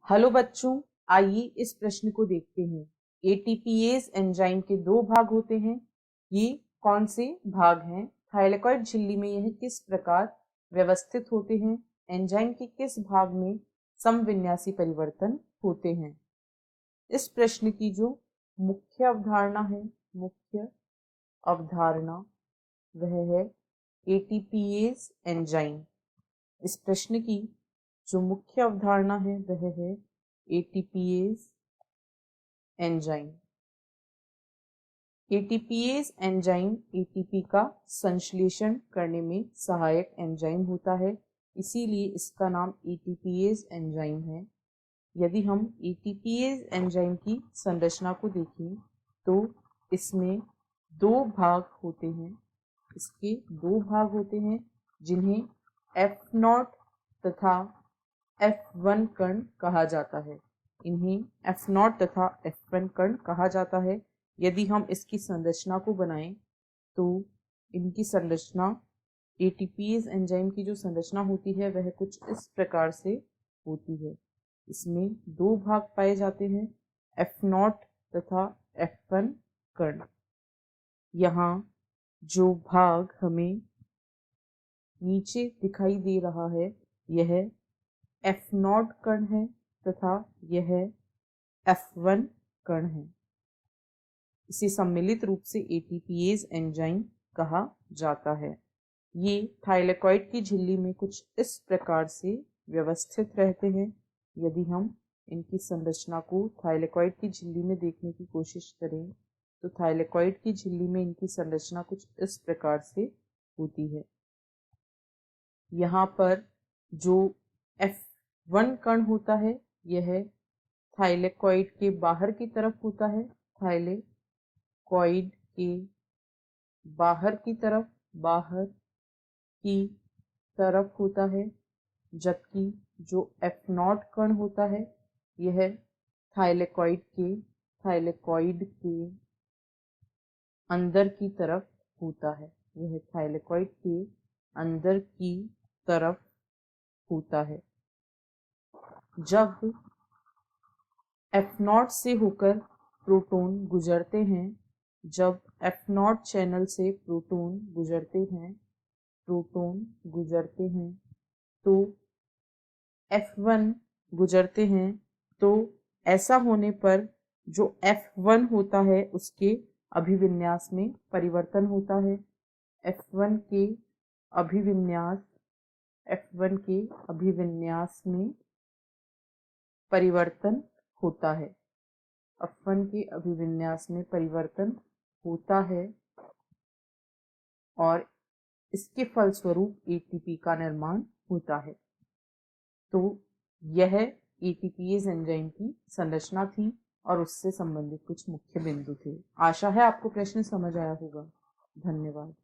Hello बच्चों, आइए इस प्रश्न को देखते हैं। एटीपीएज एंजाइम के दो भाग होते हैं। ये कौन से भाग हैं? थाइलेकॉइड झिल्ली में यह किस प्रकार व्यवस्थित होते हैं? एंजाइम के किस भाग में समविन्यासी परिवर्तन होते हैं? इस प्रश्न की जो मुख्य अवधारणा है, मुख्य अवधारणा वह है एटीपीएज एंजाइम। इस प्रश्न की जो मुख्य अवधारणा है वह है ATPase enzyme. ATPase enzyme ATP का संश्लेषण करने में सहायक एंजाइम होता है, इसीलिए इसका नाम एटीपीएज एंजाइम है। यदि हम एटीपीएज एंजाइम की संरचना को देखें तो इसमें दो भाग होते हैं। इसके दो भाग होते हैं जिन्हें F0 तथा F1 कण कहा जाता है। इन्हें F0 तथा F1 कण कहा जाता है। यदि हम इसकी संरचना को बनाएं तो इनकी संरचना एटीपीएज एंजाइम की जो संरचना होती है वह कुछ इस प्रकार से होती है। इसमें दो भाग पाए जाते हैं, F0 तथा F1 कण। यहाँ जो भाग हमें नीचे दिखाई दे रहा है यह F0 कण है तथा यह F1 कण है। इसे सम्मिलित रूप से एटीपीएज एंजाइम कहा जाता है। ये थाइलेकॉइड की झिल्ली में कुछ इस प्रकार से व्यवस्थित रहते हैं। यदि हम इनकी संरचना को थाइलेकॉइड की झिल्ली में देखने की कोशिश करें तो थाइलेकॉइड की झिल्ली में इनकी संरचना कुछ इस प्रकार से होती है। यहाँ पर जो F1 कण होता है यह थाइलेकॉइड के बाहर की तरफ होता है। थाइलेकॉइड के बाहर की तरफ होता है, जबकि जो F0 कण होता है यह थाइलेकॉइड के अंदर की तरफ होता है। यह थाइलेकॉइड के अंदर की तरफ होता है। जब F0 से होकर प्रोटॉन गुजरते हैं, जब F0 चैनल से प्रोटॉन गुजरते हैं तो F1 गुजरते हैं, तो ऐसा होने पर जो F1 होता है उसके अभिविन्यास में परिवर्तन होता है। F1 के अभिविन्यास में परिवर्तन होता है। F1 के अभिविन्यास में परिवर्तन होता है और इसके फलस्वरूप एटीपी का निर्माण होता है। तो यह एटीपीएज एंजाइम की संरचना थी और उससे संबंधित कुछ मुख्य बिंदु थे। आशा है आपको प्रश्न समझ आया होगा। धन्यवाद।